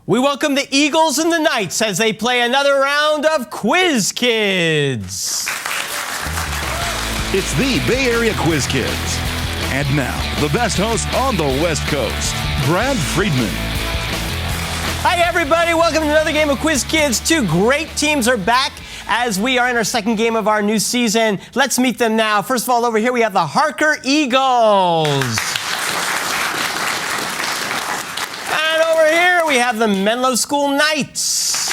We welcome the Eagles and the Knights as they play another round of Quiz Kids. It's the Bay Area Quiz Kids. And now, the best host on the West Coast, Brad Friedman. Hi, everybody. Welcome to another game of Quiz Kids. Two great teams are back as we are in our second game of our new season. Let's meet them now. First of all, over here we have the Harker Eagles. And over here we have the Menlo School Knights.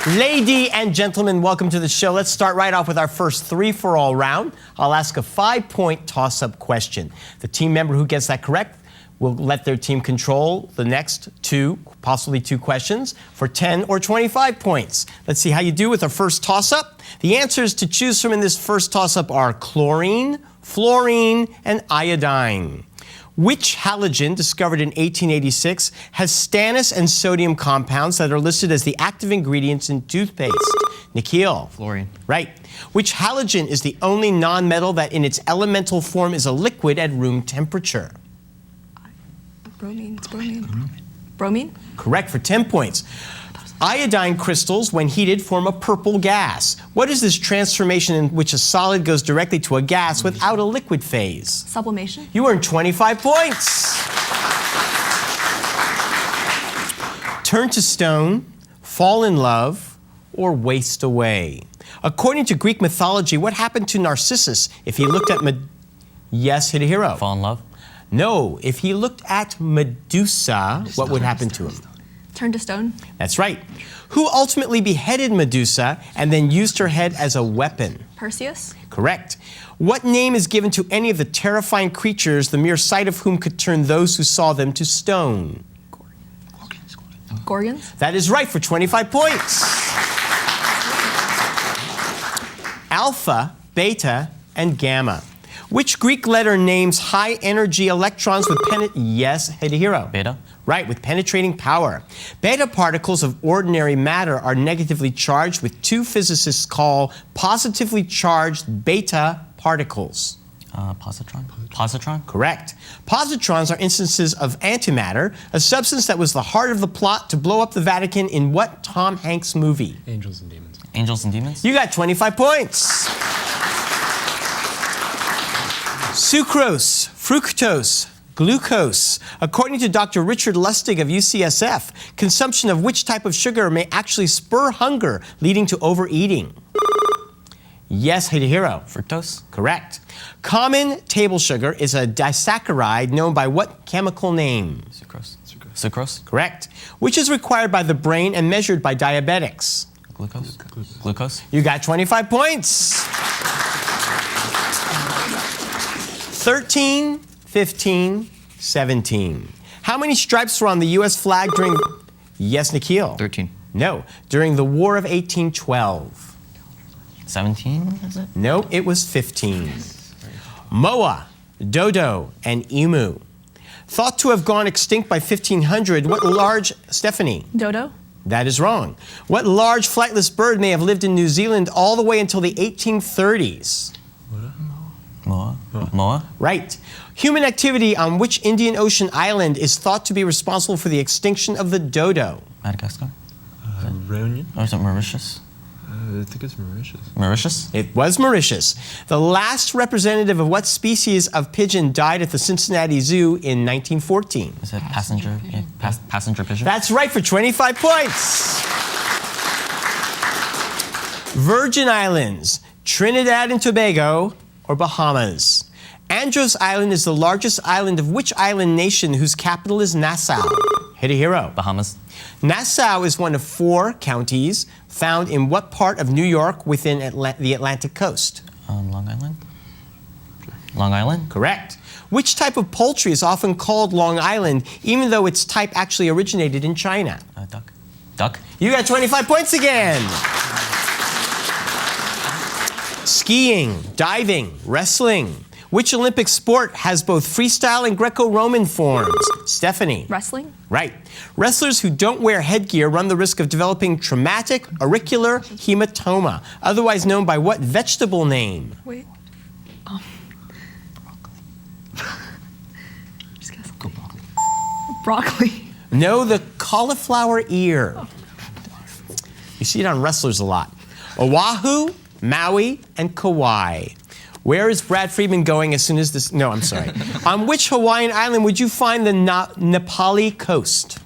Ladies and gentlemen, welcome to the show. Let's start right off with our first three-for-all round. I'll ask a 5-point toss-up question. The team member who gets that correct will let their team control the next two, possibly two questions for 10 or 25 points. Let's see how you do with our first toss-up. The answers to choose from in this first toss-up are chlorine, fluorine, and iodine. Which halogen, discovered in 1886, has stannous and sodium compounds that are listed as the active ingredients in toothpaste? Nikhil. Fluorine. Right. Which halogen is the only nonmetal that in its elemental form is a liquid at room temperature? Bromine. It's bromine. Bromine? Correct for 10 points. Iodine crystals, when heated, form a purple gas. What is this transformation in which a solid goes directly to a gas without a liquid phase? Sublimation? You earned 25 points. Turn to stone, fall in love, or waste away. According to Greek mythology, what happened to Narcissus if he looked at Yes, Hidehiro. Fall in love. No, if he looked at Medusa, what would happen to him? Turn to stone? That's right. Who ultimately beheaded Medusa and then used her head as a weapon? Perseus? Correct. What name is given to any of the terrifying creatures, the mere sight of whom could turn those who saw them to stone? Gorgons? That is right for 25 points. Alpha, beta, and gamma. Which Greek letter names high-energy electrons with Yes, Hidehiro. Beta. Right, with penetrating power. Beta particles of ordinary matter are negatively charged, with two physicists call positively charged beta particles. Positron. Positron. Correct. Positrons are instances of antimatter, a substance that was the heart of the plot to blow up the Vatican in what Tom Hanks movie? Angels and Demons. Angels and Demons. You got 25 points. Sucrose, fructose, glucose. According to Dr. Richard Lustig of UCSF, consumption of which type of sugar may actually spur hunger, leading to overeating? Yes, Hidehiro. Fructose. Correct. Common table sugar is a disaccharide known by what chemical name? Sucrose. Sucrose. Correct. Which is required by the brain and measured by diabetics? Glucose. Glucose. You got 25 points. 13, 15, 17. How many stripes were on the U.S. flag during... Yes, Nikhil. 13. No, during the War of 1812. 17, is it? No, it was 15. Moa, dodo, and emu. Thought to have gone extinct by 1500, what large... Stephanie? Dodo? That is wrong. What large flightless bird may have lived in New Zealand all the way until the 1830s? Moa. Moa. Right. Human activity on which Indian Ocean island is thought to be responsible for the extinction of the dodo? Madagascar. Reunion? Or is it Mauritius? I think it's Mauritius. Mauritius. It was Mauritius. The last representative of what species of pigeon died at the Cincinnati Zoo in 1914? Is it passenger? Yeah, passenger pigeon. That's right for 25 points. Virgin Islands, Trinidad and Tobago, or Bahamas? Andros Island is the largest island of which island nation whose capital is Nassau? Hidehiro. Bahamas. Nassau is one of 4 counties found in what part of New York within the Atlantic coast? Long Island. Long Island. Correct. Which type of poultry is often called Long Island, even though its type actually originated in China? Duck. Duck. You got 25 points again. Skiing, diving, wrestling. Which Olympic sport has both freestyle and Greco-Roman forms? Stephanie. Wrestling? Right. Wrestlers who don't wear headgear run the risk of developing traumatic auricular hematoma, otherwise known by what vegetable name? Wait. Broccoli. No, the cauliflower ear. You see it on wrestlers a lot. Oahu, Maui, and Kauai. Where is Brad Friedman going as soon as this? No, I'm sorry. On which Hawaiian island would you find the Nepali coast?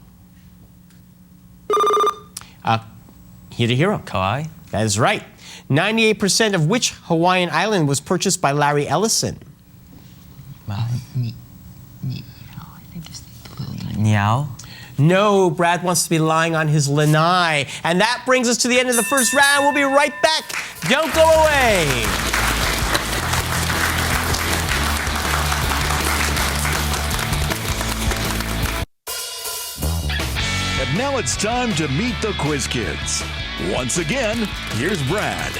Hidehiro. Kauai. That is right. 98% of which Hawaiian island was purchased by Larry Ellison? Niao. No, Brad wants to be lying on his lanai. And that brings us to the end of the first round. We'll be right back. Don't go away. And now it's time to meet the Quiz Kids. Once again, here's Brad.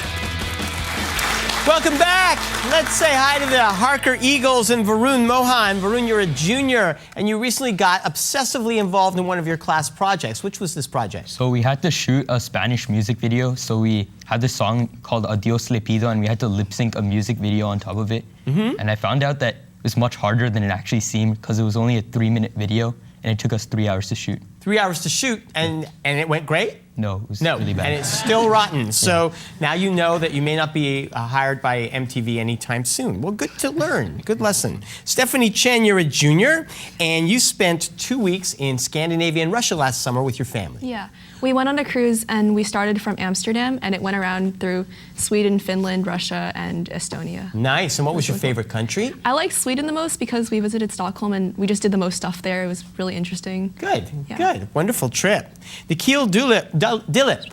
Welcome back. Let's say hi to the Harker Eagles and Varun Mohan. Varun, you're a junior, and you recently got obsessively involved in one of your class projects. Which was this project? So we had to shoot a Spanish music video. So we had this song called Adios Le Pido, and we had to lip sync a music video on top of it. And I found out that it was much harder than it actually seemed because it was only a 3-minute video, and it took us 3 hours to shoot. 3 hours to shoot, and it went great? No, it was No, really bad. and it's still rotten. So now you know that you may not be hired by MTV anytime soon. Well, good to learn. Good lesson. Stephanie Chen, you're a junior, and you spent 2 weeks in Scandinavia and Russia last summer with your family. Yeah. We went on a cruise and we started from Amsterdam and it went around through Sweden, Finland, Russia, and Estonia. Nice. And what was your favorite country? I liked Sweden the most because we visited Stockholm and we just did the most stuff there. It was really interesting. Good. Yeah. Good. Wonderful trip. Nikhil Dilip.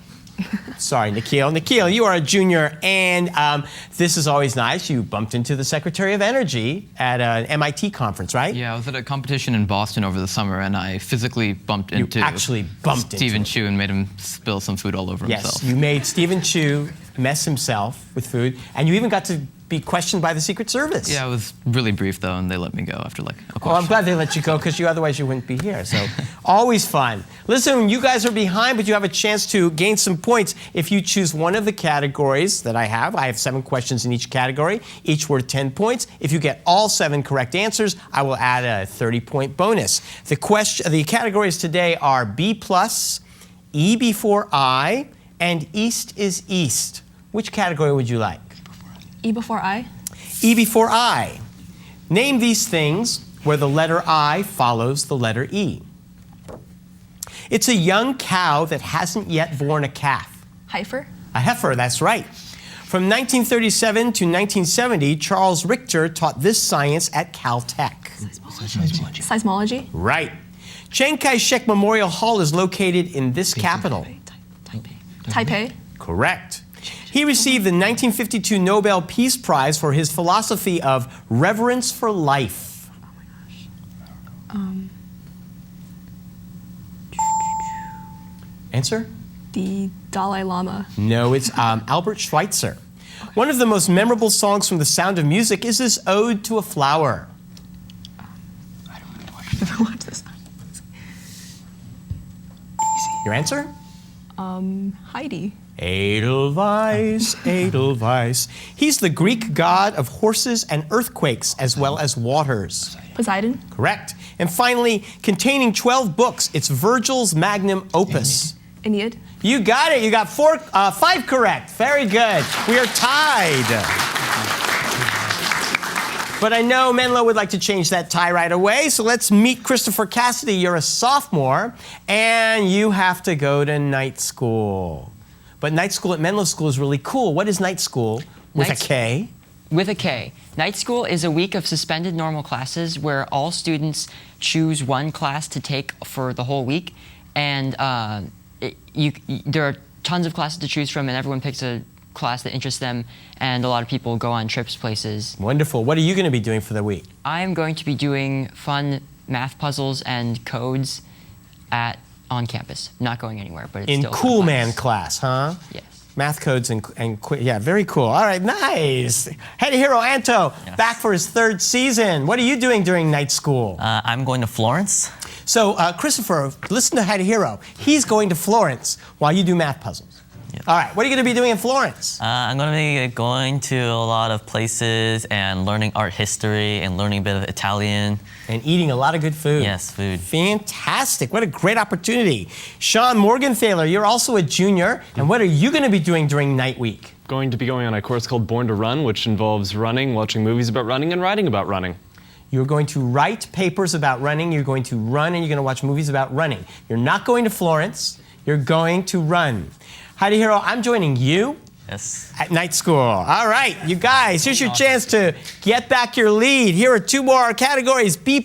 Sorry, Nikhil. Nikhil, you are a junior, and this is always nice. You bumped into the Secretary of Energy at an MIT conference, right? Yeah, I was at a competition in Boston over the summer, and I physically bumped into actually bumped into Stephen him. Chu and made him spill some food all over Yes, himself. you made Stephen Chu mess himself with food, and you even got to be questioned by the Secret Service. Yeah, it was really brief though, and they let me go after like a Well, I'm question. glad they let you go because otherwise you wouldn't be here. So always fun. Listen, you guys are behind, but you have a chance to gain some points if you choose one of the categories that I have. I have 7 questions in each category, each worth 10 points. If you get all 7 correct answers, I will add a 30-point bonus. The categories today are B+, E before I, and East is East. Which category would you like? E before I. E before I. Name these things where the letter I follows the letter E. It's a young cow that hasn't yet born a calf. Heifer. A heifer, that's right. From 1937 to 1970, Charles Richter taught this science at Caltech. Seismology. Right. Chiang Kai-shek Memorial Hall is located in this capital. Taipei. Correct. He received the 1952 Nobel Peace Prize for his philosophy of reverence for life. Answer? The Dalai Lama. No, it's Albert Schweitzer. One of the most memorable songs from The Sound of Music is this Ode to a Flower. Watch this. Your answer? Heidi. Edelweiss, Edelweiss. He's the Greek god of horses and earthquakes, as well as waters. Poseidon. Correct. And finally, containing 12 books, it's Virgil's magnum opus. Aeneid. You got it. You got 5 correct. Very good. We are tied. But I know Menlo would like to change that tie right away, so let's meet Christopher Cassidy. You're a sophomore, and you have to go to night school. But night school at Menlo School is really cool. What is night school with Night a K? With a K. Night school is a week of suspended normal classes where all students choose one class to take for the whole week. And there are tons of classes to choose from, and everyone picks a class that interests them, and a lot of people go on trips places. Wonderful. What are you going to be doing for the week? I am going to be doing fun math puzzles and codes on campus. Not going anywhere, but it's In still a Cool fun Man class, huh? Yes. Math codes and yeah, very cool. All right, nice. Hidehiro Anto, back for his 3rd season. What are you doing during night school? I'm going to Florence. So, Christopher, listen to Hidehiro. He's going to Florence while you do math puzzles. All right, what are you going to be doing in Florence? I'm going to be going to a lot of places and learning art history and learning a bit of Italian. And eating a lot of good food. Yes, food. Fantastic. What a great opportunity. Sean Morgenthaler, you're also a junior. And what are you going to be doing during Night Week? Going to be going on a course called Born to Run, which involves running, watching movies about running, and writing about running. You're going to write papers about running, you're going to run, and you're going to watch movies about running. You're not going to Florence, you're going to run. Hidehiro, I'm joining you Yes. at night school. All right, you guys, here's your chance to get back your lead. Here are two more categories, B+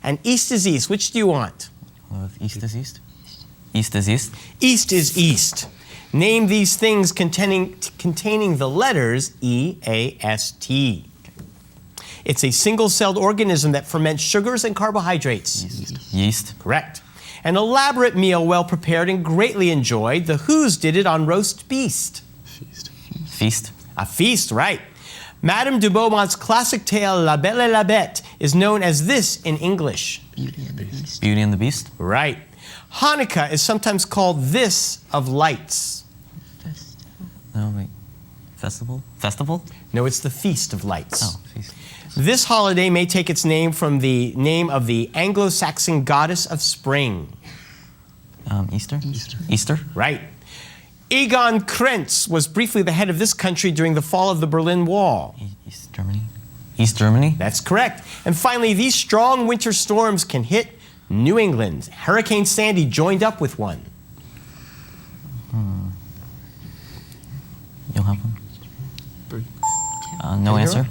and East is East. Which do you want? East is East? East is East. East is East. Name these things containing the letters E-A-S-T. It's a single-celled organism that ferments sugars and carbohydrates. Yeast. Correct. An elaborate meal well prepared and greatly enjoyed. The Who's did it on roast beast. Feast. A feast, right. Madame de Beaumont's classic tale La Belle et la Bête is known as this in English. Beauty and the Beast. Right. Hanukkah is sometimes called this of lights. No, wait. Festival? Festival? No, it's the Feast of Lights. Oh, feast. This holiday may take its name from the name of the Anglo-Saxon goddess of spring. Easter? Easter? Right. Egon Krenz was briefly the head of this country during the fall of the Berlin Wall. East Germany? East Germany? That's correct. And finally, these strong winter storms can hit New England. Hurricane Sandy joined up with one. You'll have one? No answer?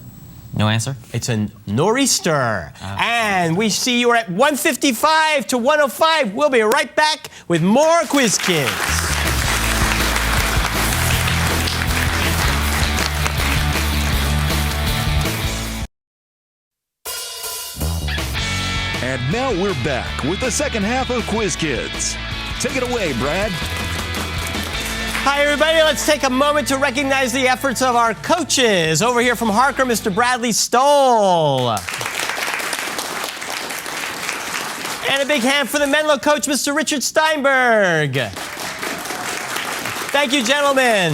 No answer? It's a nor'easter. And we see you are at 155 to 105. We'll be right back with more Quiz Kids. And now we're back with the second half of Quiz Kids. Take it away, Brad. Hi, everybody. Let's take a moment to recognize the efforts of our coaches. Over here from Harker, Mr. Bradley Stoll. And a big hand for the Menlo coach, Mr. Richard Steinberg. Thank you, gentlemen.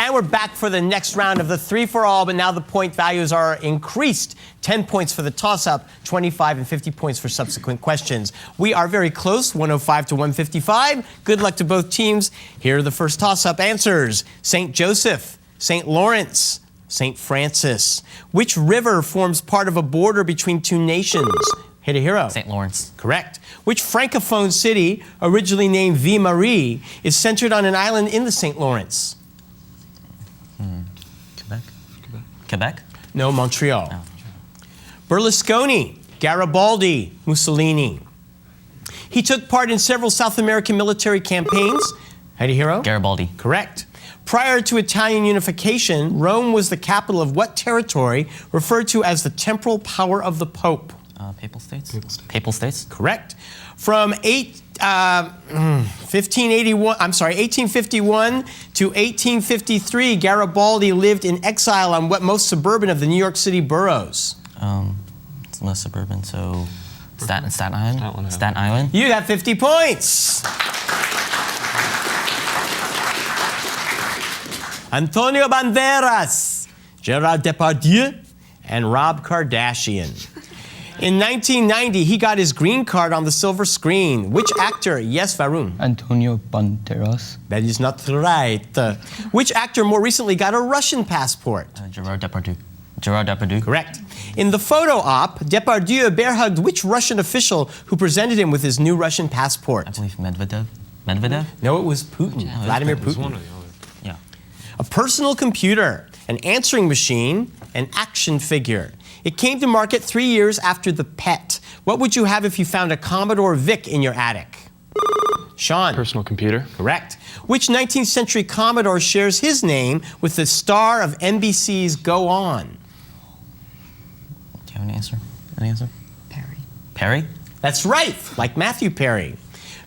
And we're back for the next round of the 3-for-all, but now the point values are increased. 10 points for the toss-up, 25 and 50 points for subsequent questions. We are very close, 105 to 155. Good luck to both teams. Here are the first toss-up answers. St. Joseph, St. Lawrence, St. Francis. Which river forms part of a border between two nations? Hidehiro. St. Lawrence. Correct. Which francophone city, originally named Ville-Marie, is centered on an island in the St. Lawrence? Quebec? Quebec? No, Montreal. Berlusconi, Garibaldi, Mussolini. He took part in several South American military campaigns. Hidehiro? Garibaldi. Correct. Prior to Italian unification, Rome was the capital of what territory referred to as the temporal power of the Pope? Papal States? Papal States? Correct. From 1851 to 1853, Garibaldi lived in exile on what most suburban of the New York City boroughs? It's less suburban, so Staten Island? Island. Staten Island? You got 50 points. Antonio Banderas, Gerard Depardieu, and Rob Kardashian. In 1990, he got his green card on the silver screen. Which actor? Yes, Varun. Antonio Banderas. That is not right. Which actor more recently got a Russian passport? Gerard Depardieu. Gerard Depardieu. Correct. In the photo op, Depardieu bear-hugged which Russian official who presented him with his new Russian passport? I believe Medvedev. Medvedev? No, it was Putin. Vladimir It was one Putin. or the other. Yeah. A personal computer, an answering machine, an action figure. It came to market 3 years after the PET. What would you have if you found a Commodore VIC in your attic? Sean. Personal computer. Correct. Which 19th century Commodore shares his name with the star of NBC's Go On? Do you have an answer? An answer? Perry. Perry? That's right, like Matthew Perry.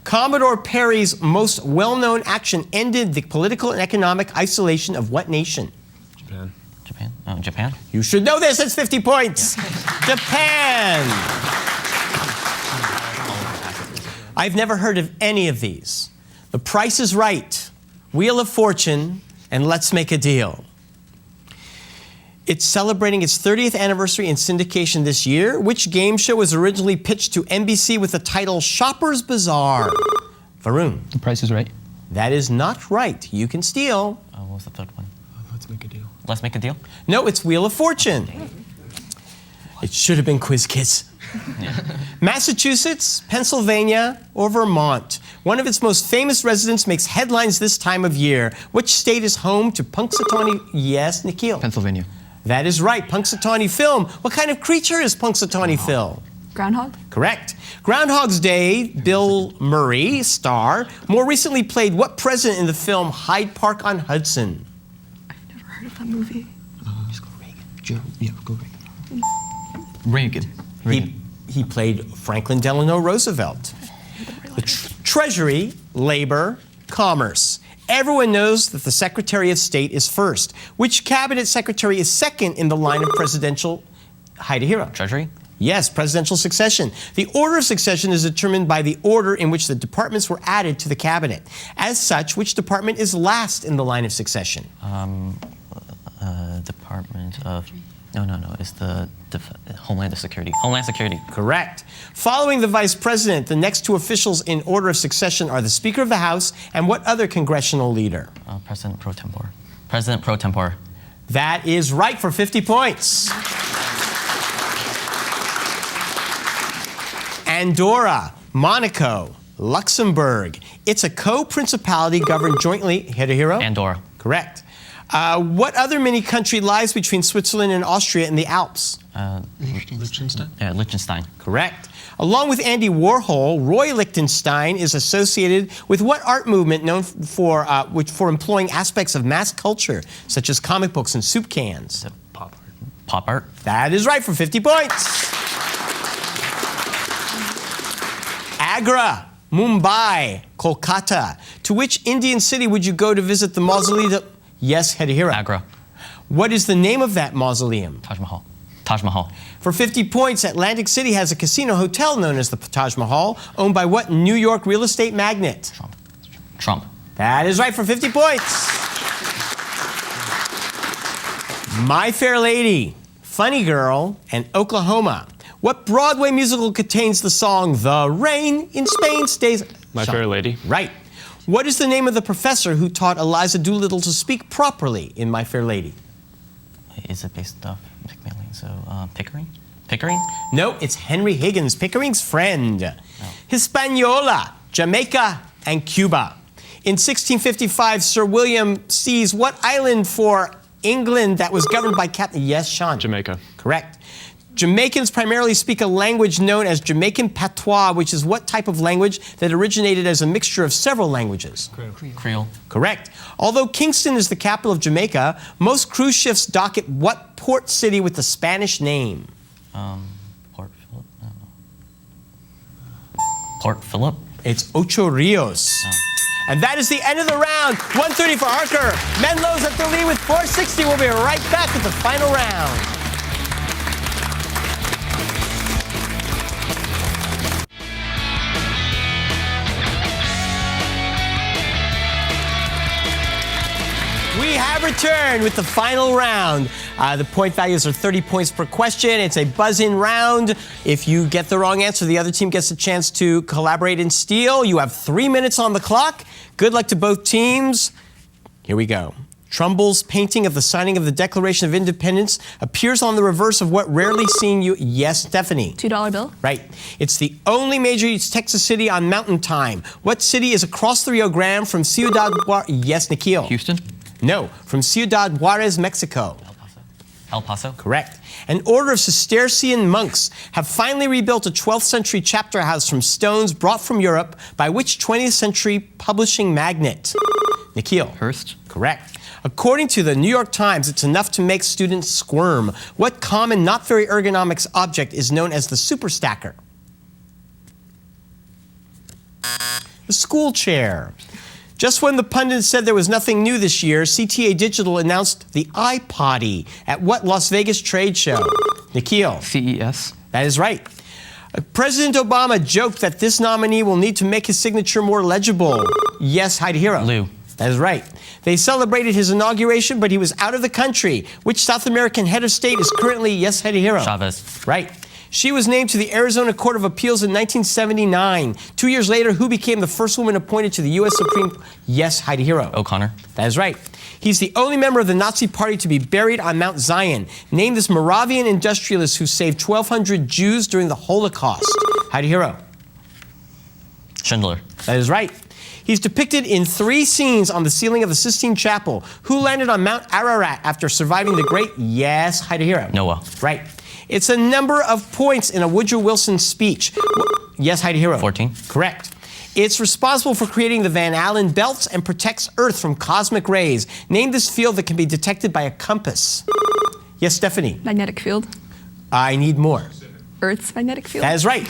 Commodore Perry's most well-known action ended the political and economic isolation of what nation? Japan. Japan? Oh, Japan? You should know this, it's 50 points. Japan. I've never heard of any of these. The Price is Right, Wheel of Fortune, and Let's Make a Deal. It's celebrating its 30th anniversary in syndication this year. Which game show was originally pitched to NBC with the title Shopper's Bazaar? Varun. The Price is Right. That is not right. You can steal. What was the third one? Let's make a deal. Let's make a deal. No, it's Wheel of Fortune. It should have been Quiz Kids. Massachusetts, Pennsylvania, or Vermont. One of its most famous residents makes headlines this time of year. Which state is home to Punxsutawney? Yes, Nikhil. Pennsylvania. That is right. Punxsutawney Phil. What kind of creature is Punxsutawney Phil? Groundhog? Correct. Groundhog's Day, Bill Murray, star, more recently played what president in the film Hyde Park on Hudson? Never heard of that movie. Let's go Reagan. Yeah, go Reagan. Reagan. He played Franklin Delano Roosevelt. The Treasury, Labor, Commerce. Everyone knows that the Secretary of State is first. Which cabinet secretary is second in the line of presidential Hidehiro? Treasury. Yes, presidential succession. The order of succession is determined by the order in which the departments were added to the cabinet. As such, which department is last in the line of succession? Department of. No. It's the Homeland Security. Homeland Security. Correct. Following the vice president, the next two officials in order of succession are the Speaker of the House and what other congressional leader? President pro tempore. President pro tempore. That is right for 50 points. Andorra, Monaco, Luxembourg. It's a co-principality governed jointly. Hidehiro? Andorra. Correct. What other mini country lies between Switzerland and Austria in the Alps? Liechtenstein? Yeah, Liechtenstein. Correct. Along with Andy Warhol, Roy Lichtenstein is associated with what art movement known for employing aspects of mass culture, such as comic books and soup cans? Pop art. Pop art. That is right for 50 points. Agra, Mumbai, Kolkata. To which Indian city would you go to visit the mausoleum? Yes, Hidehiro. Agra. What is the name of that mausoleum? Taj Mahal. Taj Mahal. For 50 points, Atlantic City has a casino hotel known as the Taj Mahal, owned by what New York real estate magnate? Trump. That is right for 50 points. My Fair Lady, Funny Girl, and Oklahoma. What Broadway musical contains the song The Rain in Spain Stays... My Fair Lady. Right. What is the name of the professor who taught Eliza Doolittle to speak properly in My Fair Lady? Is it based off Pygmalion? So Pickering? Pickering? No, it's Henry Higgins, Pickering's friend. Hispaniola, Jamaica, and Cuba. In 1655, Sir William seized what island for England that was governed by Captain... Yes, Sean. Jamaica. Correct. Jamaicans primarily speak a language known as Jamaican patois, which is what type of language that originated as a mixture of several languages? Creole. Correct. Although Kingston is the capital of Jamaica, most cruise ships dock at what port city with the Spanish name? Port Phillip? I don't know. Port Phillip? It's Ocho Rios. And that is the end of the round. 130 for Harker. Menlo's at the lead with 460. We'll be right back with the final round. We have returned with the final round. The point values are 30 points per question. It's a buzz-in round. If you get the wrong answer, the other team gets a chance to collaborate and steal. You have 3 minutes on the clock. Good luck to both teams. Here we go. Trumbull's painting of the signing of the Declaration of Independence appears on the reverse of what rarely seen you... Yes, Stephanie. $2 bill? Right. It's the only major Texas city on mountain time. What city is across the Rio Grande from Ciudad Juarez? Yes, Nikhil. Houston? No, from Ciudad Juarez, Mexico. El Paso? Correct. An order of Cistercian monks have finally rebuilt a 12th century chapter house from stones brought from Europe by which 20th century publishing magnate? Nikhil. Hearst? Correct. According to the New York Times, it's enough to make students squirm. What common, not very ergonomic object is known as the super stacker? The school chair. Just when the pundits said there was nothing new this year, CTA Digital announced the iPoddy at what Las Vegas trade show? Nikhil. CES? That is right. President Obama joked that this nominee will need to make his signature more legible. Yes, Hidehiro. Lou. That is right. They celebrated his inauguration, but he was out of the country. Which South American head of state is currently Yes Hidehiro? Chavez. Right. She was named to the Arizona Court of Appeals in 1979. 2 years later, who became the first woman appointed to the U.S. Supreme? Yes Hidehiro. O'Connor. That is right. He's the only member of the Nazi Party to be buried on Mount Zion. Name this Moravian industrialist who saved 1,200 Jews during the Holocaust. Hidehiro. Schindler. That is right. He's depicted in 3 scenes on the ceiling of the Sistine Chapel. Who landed on Mount Ararat after surviving the great Yes Hidehiro? Noah. Right. It's a number of points in a Woodrow Wilson speech. Yes Hidehiro. 14. Correct. It's responsible for creating the Van Allen belts and protects Earth from cosmic rays. Name this field that can be detected by a compass. Yes, Stephanie. Magnetic field. I need more. Earth's magnetic field. That is right.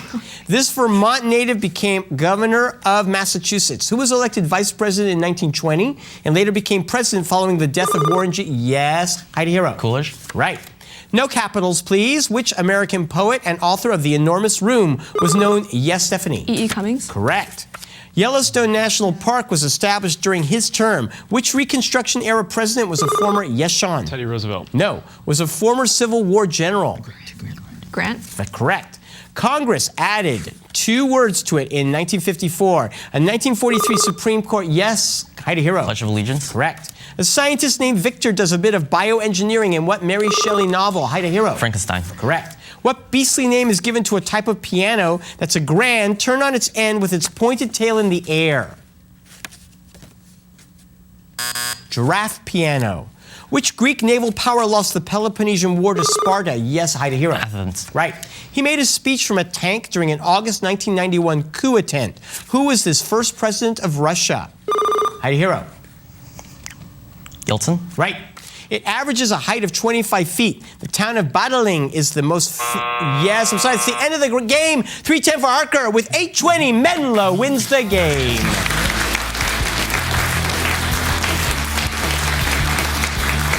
This Vermont native became governor of Massachusetts. Who was elected vice president in 1920 and later became president following the death of Warren G. Yes, Hidehiro. Coolidge. Right. No capitals, please. Which American poet and author of The Enormous Room was known? Yes, Stephanie. E.E. Cummings. Correct. Yellowstone National Park was established during his term. Which Reconstruction era president was a former? Yes, Sean. Teddy Roosevelt. No. Was a former Civil War general. Grant. That's correct. Congress added 2 words to it in 1954. A 1943 Supreme Court, yes, Hidehiro. Pledge of Allegiance. Correct. A scientist named Victor does a bit of bioengineering in what Mary Shelley novel? Hidehiro. Frankenstein. Correct. What beastly name is given to a type of piano that's a grand, turned on its end with its pointed tail in the air? Giraffe piano. Which Greek naval power lost the Peloponnesian War to Sparta? Yes, Hidehiro. Athens. Right. He made a speech from a tank during an August 1991 coup attempt. Who was this first president of Russia? Hidehiro. Yeltsin. Right. It averages a height of 25 feet. The town of Badaling is the most... Yes, I'm sorry, it's the end of the game. 3-10 for Harker. With 8:20, Menlo wins the game.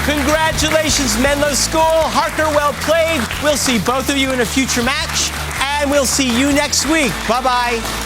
Congratulations, Menlo School. Harker, well played. We'll see both of you in a future match, and we'll see you next week. Bye-bye.